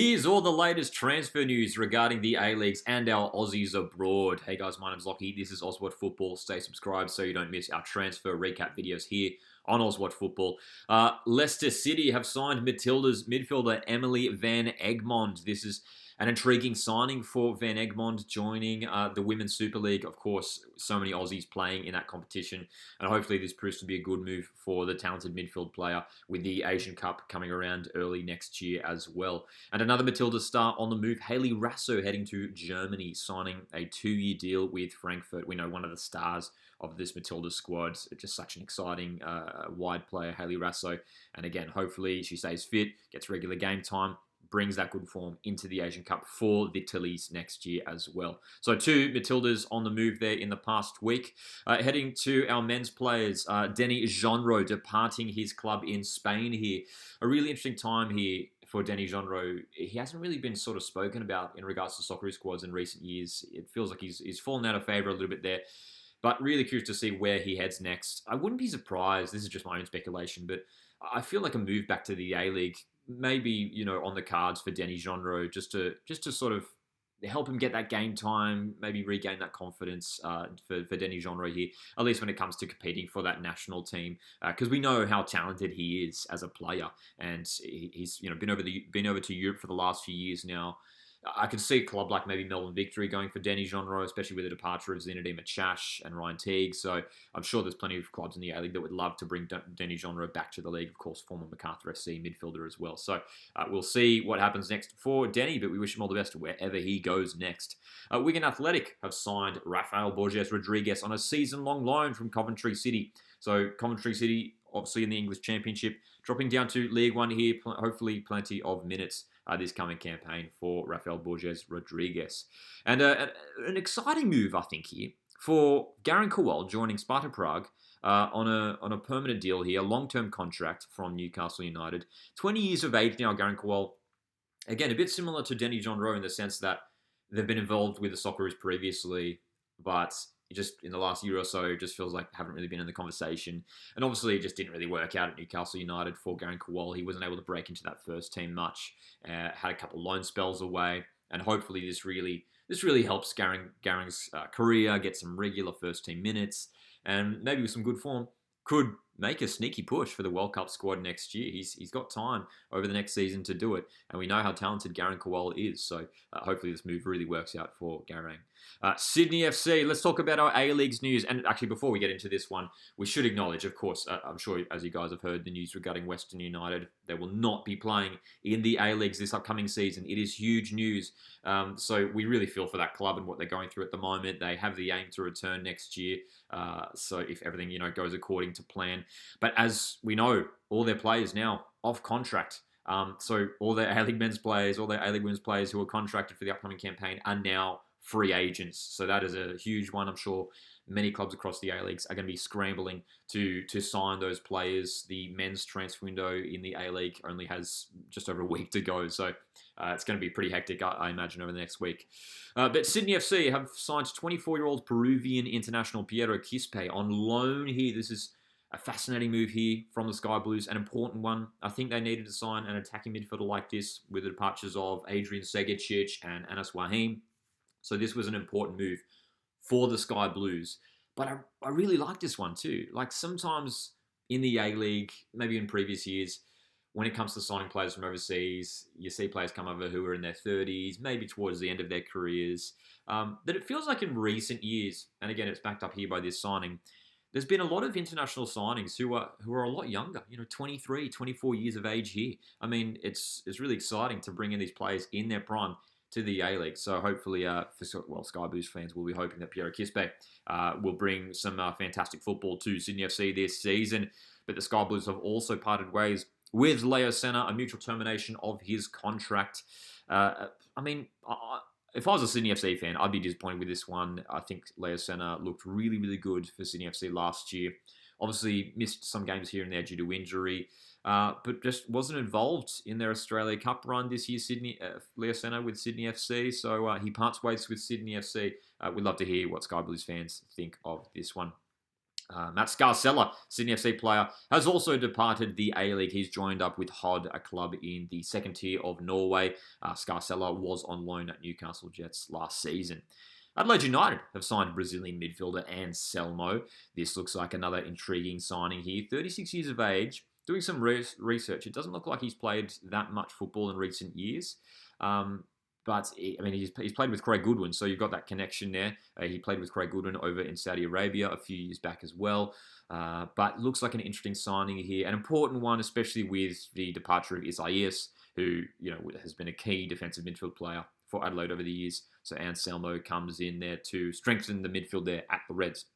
Here's all the latest transfer news regarding the A-Leagues and our Aussies abroad. Hey guys, my name's Lockie. This is Oswald Football. Stay subscribed so you don't miss our transfer recap videos here on Oswald Football. Leicester City have signed Matildas midfielder Emily Van Egmond. This is an intriguing signing for Van Egmond joining the Women's Super League. Of course, so many Aussies playing in that competition, and hopefully this proves to be a good move for the talented midfield player with the Asian Cup coming around early next year as well. And another Matilda star on the move, Hayley Raso, heading to Germany, signing a 2-year deal with Frankfurt. We know one of the stars of this Matilda squad. Just such an exciting wide player, Hayley Raso. And again, hopefully she stays fit, gets regular game time, brings that good form into the Asian Cup for the Tillies next year as well. So 2 Matildas on the move there in the past week. Heading to our men's players, Denny Genro departing his club in Spain here. A really interesting time here for Denny Genro. He hasn't really been sort of spoken about in regards to Socceroos squads in recent years. It feels like he's fallen out of favour a little bit there. But really curious to see where he heads next. I wouldn't be surprised, this is just my own speculation, but I feel like a move back to the A-League maybe, on the cards for Denny Genro, just to sort of help him get that game time, maybe regain that confidence for Denny Genro here, at least when it comes to competing for that national team, because we know how talented he is as a player, and he's been over to Europe for the last few years now. I could see a club like maybe Melbourne Victory going for Denny Genro, especially with the departure of Zinedine Machash and Ryan Teague. So I'm sure there's plenty of clubs in the A-League that would love to bring Denny Genro back to the league. Of course, former Macarthur FC midfielder as well. So we'll see what happens next for Denny, but we wish him all the best wherever he goes next. Wigan Athletic have signed Rafael Borges Rodriguez on a season-long loan from Coventry City. So Coventry City, obviously in the English Championship, dropping down to League One here, hopefully plenty of minutes this coming campaign for Rafael Borges Rodriguez. And an exciting move, I think, here for Garin Kowal joining Sparta Prague on a permanent deal here, a long-term contract from Newcastle United. 20 years of age now, Garin Kowal. Again, a bit similar to Denny Genro in the sense that they've been involved with the Socceroos previously, but just in the last year or so, it just feels like haven't really been in the conversation. And obviously, it just didn't really work out at Newcastle United for Garin Kowal. He wasn't able to break into that first team much. Had a couple loan spells away, and hopefully this really helps Garing's career, get some regular first team minutes, and maybe with some good form, could make a sneaky push for the World Cup squad next year. He's got time over the next season to do it, and we know how talented Garin Kowal is, so hopefully this move really works out for Garing. Sydney FC, let's talk about our A-Leagues news, and actually before we get into this one, we should acknowledge, of course, I'm sure as you guys have heard the news regarding Western United, they will not be playing in the A-Leagues this upcoming season. It is huge news, so we really feel for that club and what they're going through at the moment. They have the aim to return next year, so if everything goes according to plan. But as we know, all their players now off contract. So all their A-League men's players, all their A-League women's players who are contracted for the upcoming campaign are now free agents. So that is a huge one. I'm sure many clubs across the A-Leagues are going to be scrambling to sign those players. The men's transfer window in the A-League only has just over a week to go. So it's going to be pretty hectic, I imagine, over the next week. But Sydney FC have signed 24-year-old Peruvian international Piero Quispe on loan here. This is a fascinating move here from the Sky Blues, an important one. I think they needed to sign an attacking midfielder like this with the departures of Adrian Segicic and Anas Wahim. So this was an important move for the Sky Blues. But I really like this one too. Like sometimes in the A-League, maybe in previous years, when it comes to signing players from overseas, you see players come over who are in their 30s, maybe towards the end of their careers. But it feels like in recent years, and again, it's backed up here by this signing, there's been a lot of international signings who are a lot younger, 23, 24 years of age here. I mean, it's really exciting to bring in these players in their prime to the A-League. So hopefully, Sky Blues fans will be hoping that Piero Quispe will bring some fantastic football to Sydney FC this season. But the Sky Blues have also parted ways with Leo Senna, a mutual termination of his contract. If I was a Sydney FC fan, I'd be disappointed with this one. I think Leo Senna looked really, really good for Sydney FC last year. Obviously, missed some games here and there due to injury, but just wasn't involved in their Australia Cup run this year, Leo Senna with Sydney FC. So he parts ways with Sydney FC. We'd love to hear what Sky Blues fans think of this one. Matt Scarcella, Sydney FC player, has also departed the A-League. He's joined up with Hod, a club in the second tier of Norway. Scarcella was on loan at Newcastle Jets last season. Adelaide United have signed Brazilian midfielder Anselmo. This looks like another intriguing signing here. 36 years of age, doing some research. It doesn't look like he's played that much football in recent years. But, he's played with Craig Goodwin, so you've got that connection there. He played with Craig Goodwin over in Saudi Arabia a few years back as well. But looks like an interesting signing here. An important one, especially with the departure of Isaias, who has been a key defensive midfield player for Adelaide over the years. So Anselmo comes in there to strengthen the midfield there at the Reds.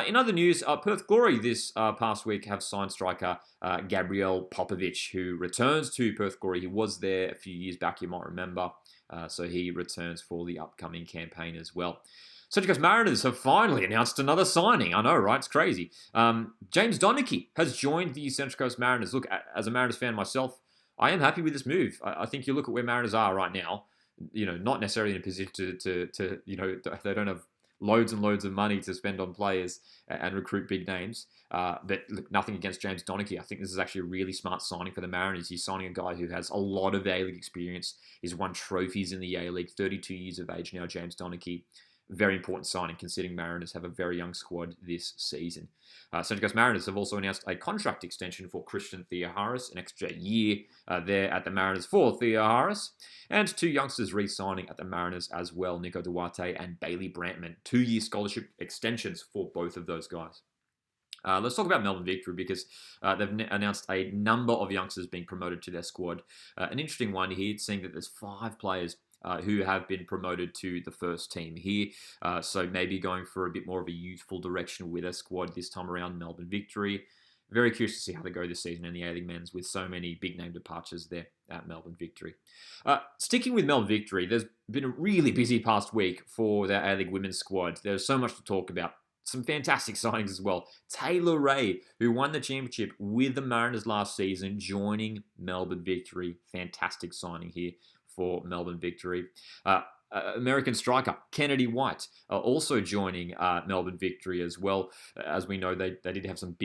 In other news, Perth Glory this past week have signed striker Gabriel Popovic, who returns to Perth Glory. He was there a few years back, you might remember. So he returns for the upcoming campaign as well. Central Coast Mariners have finally announced another signing. I know, right? It's crazy. James Donachie has joined the Central Coast Mariners. Look, as a Mariners fan myself, I am happy with this move. I think you look at where Mariners are right now, not necessarily in a position to they don't have loads and loads of money to spend on players and recruit big names. But look, nothing against James Donachie. I think this is actually a really smart signing for the Mariners. He's signing a guy who has a lot of A-League experience. He's won trophies in the A-League, 32 years of age now, James Donachie. Very important signing considering Mariners have a very young squad this season. Central Coast Mariners have also announced a contract extension for Christian Theoharis, an extra year there at the Mariners for Theoharis, and two youngsters re-signing at the Mariners as well, Nico Duarte and Bailey Brantman. 2-year scholarship extensions for both of those guys. Let's talk about Melbourne Victory because they've announced a number of youngsters being promoted to their squad. An interesting one here, seeing that there's 5 players who have been promoted to the first team here. So maybe going for a bit more of a youthful direction with a squad this time around, Melbourne Victory. Very curious to see how they go this season in the A-League men's with so many big name departures there at Melbourne Victory. Sticking with Melbourne Victory, there's been a really busy past week for their A-League women's squad. There's so much to talk about. Some fantastic signings as well. Taylor Ray, who won the championship with the Mariners last season, joining Melbourne Victory. Fantastic signing here for Melbourne Victory. American striker Kennedy White also joining Melbourne Victory as well. As we know, they did have some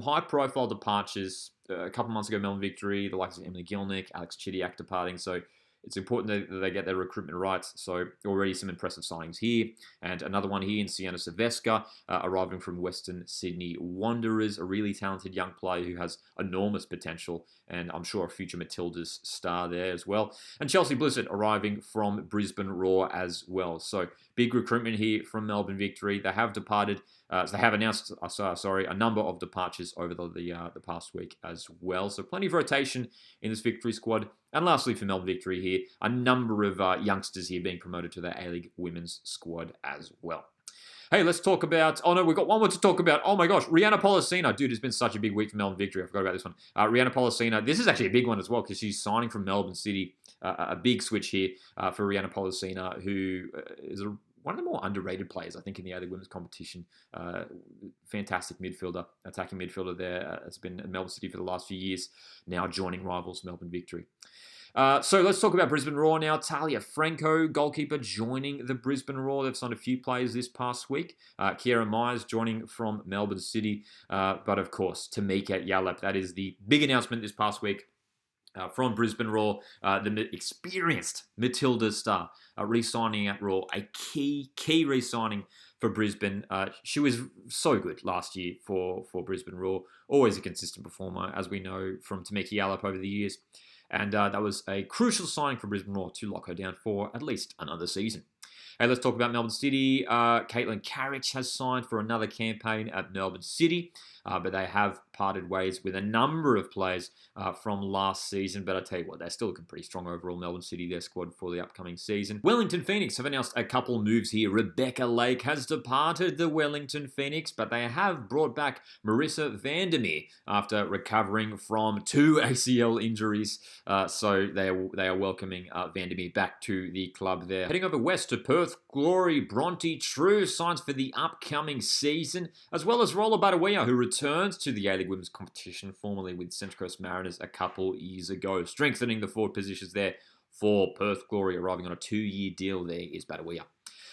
high-profile departures a couple months ago. Melbourne Victory, the likes of Emily Gilnick, Alex Chidiac departing. So it's important that they get their recruitment right. So already some impressive signings here. And another one here in Sienna Silvesca, arriving from Western Sydney Wanderers, a really talented young player who has enormous potential, and I'm sure a future Matildas star there as well. And Chelsea Blizzard arriving from Brisbane Roar as well. So big recruitment here from Melbourne Victory. They have departed. They have announced, a number of departures over the past week as well. So plenty of rotation in this Victory squad. And lastly, for Melbourne Victory here, a number of youngsters here being promoted to the A-League women's squad as well. Hey, let's talk about... Oh, no, we've got one more to talk about. Oh, my gosh. Rihanna Pollicina. Dude, it's been such a big week for Melbourne Victory. I forgot about this one. Rihanna Pollicina. This is actually a big one as well because she's signing from Melbourne City. A big switch here for Rihanna Pollicina, who is one of the more underrated players, I think, in the A-League women's competition. Fantastic midfielder, attacking midfielder there. Has been at Melbourne City for the last few years, now joining rivals Melbourne Victory. So let's talk about Brisbane Roar now. Talia Franco, goalkeeper, joining the Brisbane Roar. They've signed a few players this past week. Kiera Myers joining from Melbourne City. But of course, Tamika Yallop. That is the big announcement this past week. From Brisbane Roar, the experienced Matildas star, re-signing at Roar, a key re-signing for Brisbane. She was so good last year for Brisbane Roar, always a consistent performer, as we know from Tamika Yallop over the years. And that was a crucial signing for Brisbane Roar to lock her down for at least another season. Hey, let's talk about Melbourne City. Caitlin Carrick has signed for another campaign at Melbourne City, but they have parted ways with a number of players from last season. But I tell you what, they're still looking pretty strong overall, Melbourne City, their squad for the upcoming season. Wellington Phoenix have announced a couple moves here. Rebecca Lake has departed the Wellington Phoenix, but they have brought back Marissa Vandermeer after recovering from 2 ACL injuries. So they are welcoming Vandermeer back to the club there. Heading over west to Perth Glory, Bronte True signs for the upcoming season, as well as Roller Badawiya, who returns to the A-League women's competition, formerly with Central Coast Mariners a couple years ago, strengthening the forward positions there for Perth Glory. Arriving on a 2-year deal there is Badawiya.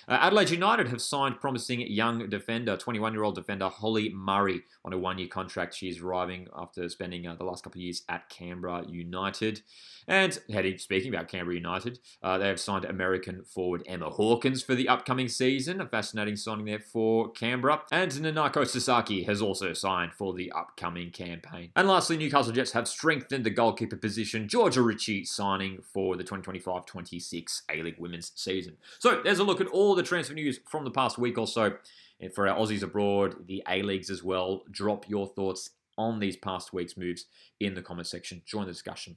Adelaide United have signed promising young defender, 21-year-old defender Holly Murray, on a one-year contract. She's arriving after spending the last couple of years at Canberra United. And speaking about Canberra United, they have signed American forward Emma Hawkins for the upcoming season. A fascinating signing there for Canberra. And Nanako Sasaki has also signed for the upcoming campaign. And lastly, Newcastle Jets have strengthened the goalkeeper position. Georgia Ritchie signing for the 2025-26 A-League women's season. So there's a look at all the transfer news from the past week or so. And for our Aussies abroad, the A-Leagues as well, drop your thoughts on these past week's moves in the comment section. Join the discussion.